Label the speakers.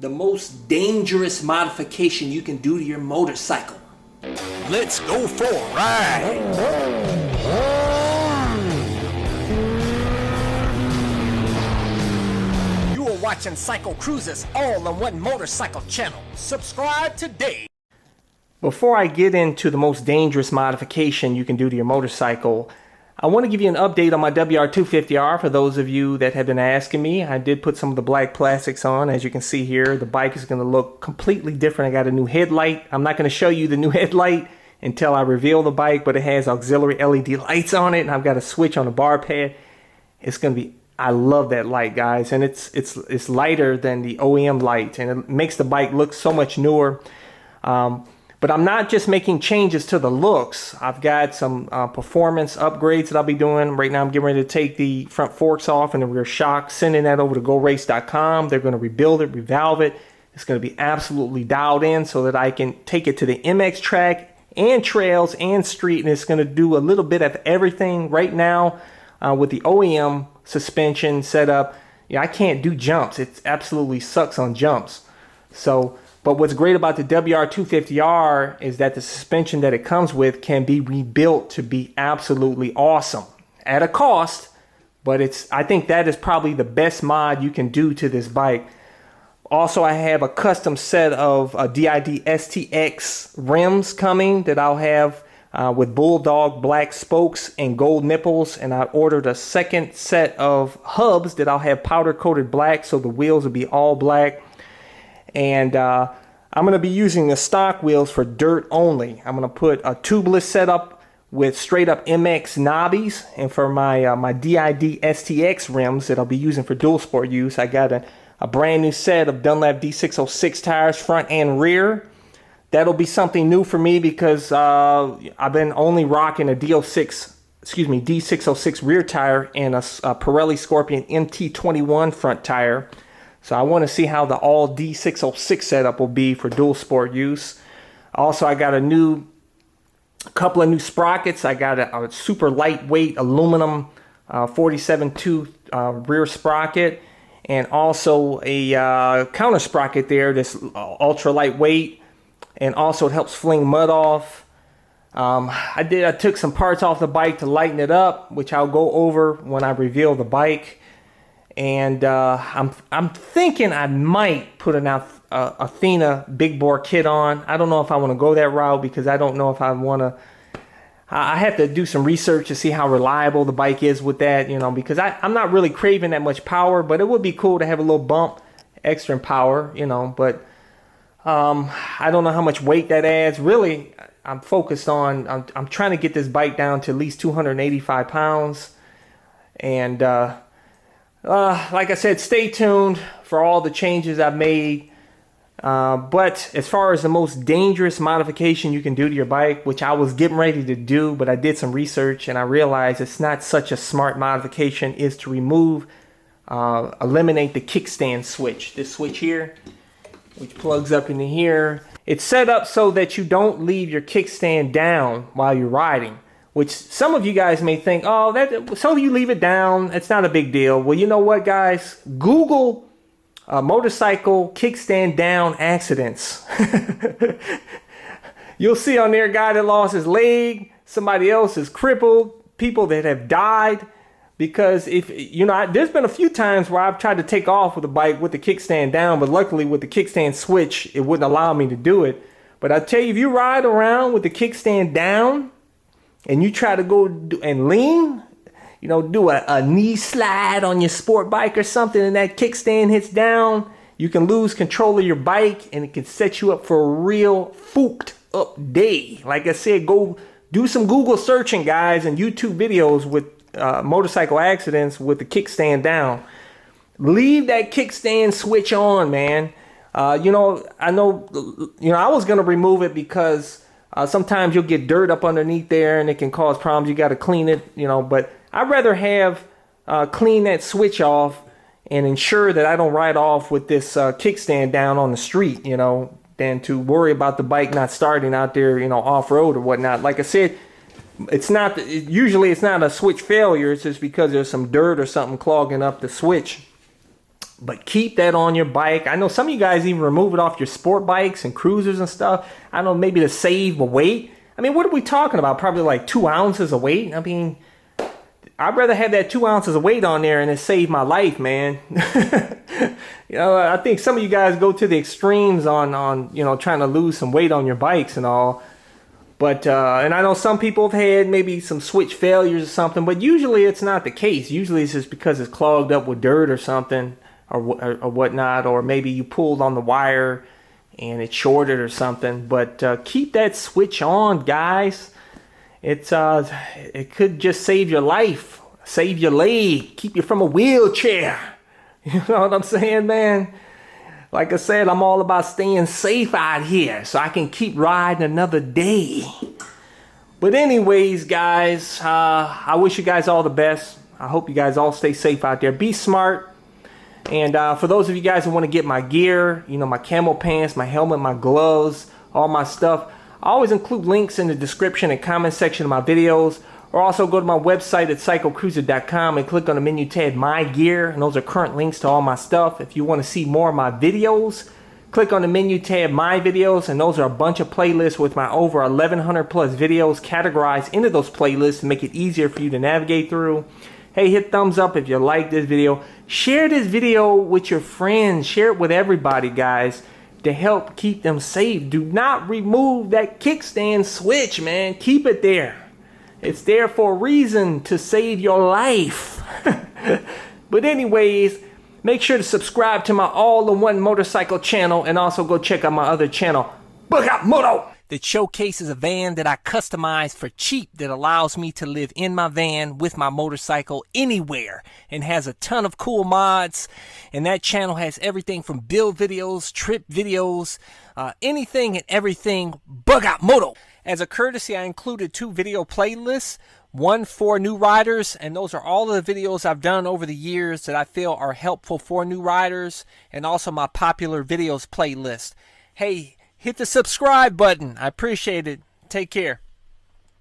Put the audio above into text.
Speaker 1: the most dangerous modification you can do to your motorcycle.
Speaker 2: Let's go for a ride. You are watching CycleCruza's all-in-one motorcycle channel. Subscribe today.
Speaker 3: Before I get into the most dangerous modification you can do to your motorcycle, I want to give you an update on my WR250R for those of you that have been asking me. I did put some of the black plastics on. As you can see here, the bike is going to look completely different. I got a new headlight. I'm not going to show you the new headlight until I reveal the bike, but it has auxiliary LED lights on it, and I've got a switch on the bar pad. It's going to be, I love that light, guys, and it's lighter than the OEM light, and it makes the bike look so much newer. But I'm not just making changes to the looks. I've got some performance upgrades that I'll be doing. Right now I'm getting ready to take the front forks off and the rear shock, sending that over to GoRace.com. They're going to rebuild it, revalve it. It's going to be absolutely dialed in so that I can take it to the MX track and trails and street, and it's going to do a little bit of everything. Right now with the OEM suspension setup, I can't do jumps. It absolutely sucks on jumps. But what's great about the WR250R is that the suspension that it comes with can be rebuilt to be absolutely awesome at a cost, but I think that is probably the best mod you can do to this bike. Also, I have a custom set of DID STX rims coming that I'll have with bulldog black spokes and gold nipples, and I ordered a second set of hubs that I'll have powder coated black, so the wheels will be all black. And I'm going to be using the stock wheels for dirt only. I'm going to put a tubeless setup with straight up MX knobbies, and for my DID STX rims that I'll be using for dual sport use, I got a brand new set of Dunlap D606 tires, front and rear. That'll be something new for me because I've been only rocking a D606 rear tire and a Pirelli Scorpion MT21 front tire. So I want to see how the all D606 setup will be for dual sport use. Also, I got a couple of new sprockets. I got a super lightweight aluminum 47 tooth rear sprocket, and also a counter sprocket there that's ultra lightweight, and also it helps fling mud off. I took some parts off the bike to lighten it up, which I'll go over when I reveal the bike. And I'm thinking I might put an Athena big bore kit on. I don't know if I want to go that route because I don't know if I want to. I have to do some research to see how reliable the bike is with that, because I'm not really craving that much power, but it would be cool to have a little bump extra in power, but I don't know how much weight that adds. Really, I'm focused on, I'm trying to get this bike down to at least 285 pounds. And like I said, stay tuned for all the changes I've made. But as far as the most dangerous modification you can do to your bike, which I was getting ready to do, but I did some research and I realized it's not such a smart modification, is to eliminate the kickstand switch. This switch here, which plugs up into here. It's set up so that you don't leave your kickstand down while you're riding. Which some of you guys may think, so you leave it down, it's not a big deal. Well, you know what, guys? Google motorcycle kickstand down accidents. You'll see on there a guy that lost his leg, somebody else is crippled, people that have died. Because there's been a few times where I've tried to take off with a bike with the kickstand down, but luckily with the kickstand switch, it wouldn't allow me to do it. But I tell you, if you ride around with the kickstand down, and you try to go and lean, do a knee slide on your sport bike or something, and that kickstand hits down, you can lose control of your bike, and it can set you up for a real fooked up day. Like I said, go do some Google searching, guys, and YouTube videos with motorcycle accidents with the kickstand down. Leave that kickstand switch on, man. I know, I was going to remove it because sometimes you'll get dirt up underneath there and it can cause problems. You got to clean it, but I'd rather have clean that switch off and ensure that I don't ride off with this kickstand down on the street, than to worry about the bike not starting out there, off-road or whatnot. Like I said, usually it's not a switch failure. It's just because there's some dirt or something clogging up the switch. but keep that on your bike. I know some of you guys even remove it off your sport bikes and cruisers and stuff. I don't know, maybe to save the weight. I mean, what are we talking about? Probably like 2 ounces of weight. I mean, I'd rather have that 2 ounces of weight on there and it saved my life, man. You know, I think some of you guys go to the extremes on you know, trying to lose some weight on your bikes and all. But, and I know some people have had maybe some switch failures or something, but usually it's not the case. Usually it's just because it's clogged up with dirt or something or whatnot, or maybe you pulled on the wire and it shorted or something. But keep that switch on, guys. It could just save your life, save your leg, keep you from a wheelchair. You know what I'm saying, man? Like I said, I'm all about staying safe out here so I can keep riding another day. But anyways, guys, I wish you guys all the best. I hope you guys all stay safe out there. Be smart. And for those of you guys who want to get my gear, you know, my camo pants, my helmet, my gloves, all my stuff, I always include links in the description and comment section of my videos. Or also go to my website at CycleCruza.com and click on the menu tab My Gear, and those are current links to all my stuff. If you want to see more of my videos, click on the menu tab My Videos, and those are a bunch of playlists with my over 1,100 plus videos categorized into those playlists to make it easier for you to navigate through. Hey, hit thumbs up if you like this video. Share this video with your friends. Share it with everybody, guys, to help keep them safe. Do not remove that kickstand switch, man. Keep it there. It's there for a reason, to save your life. But anyways, make sure to subscribe to my all-in-one motorcycle channel, and also go check out my other channel, Moto, that showcases a van that I customized for cheap that allows me to live in my van with my motorcycle anywhere, and has a ton of cool mods. And that channel has everything from build videos, trip videos, anything and everything Moto. As a courtesy, I included 2 video playlists, one for new riders, and those are all of the videos I've done over the years that I feel are helpful for new riders, and also my popular videos playlist. Hey, hit the subscribe button. I appreciate it. Take care.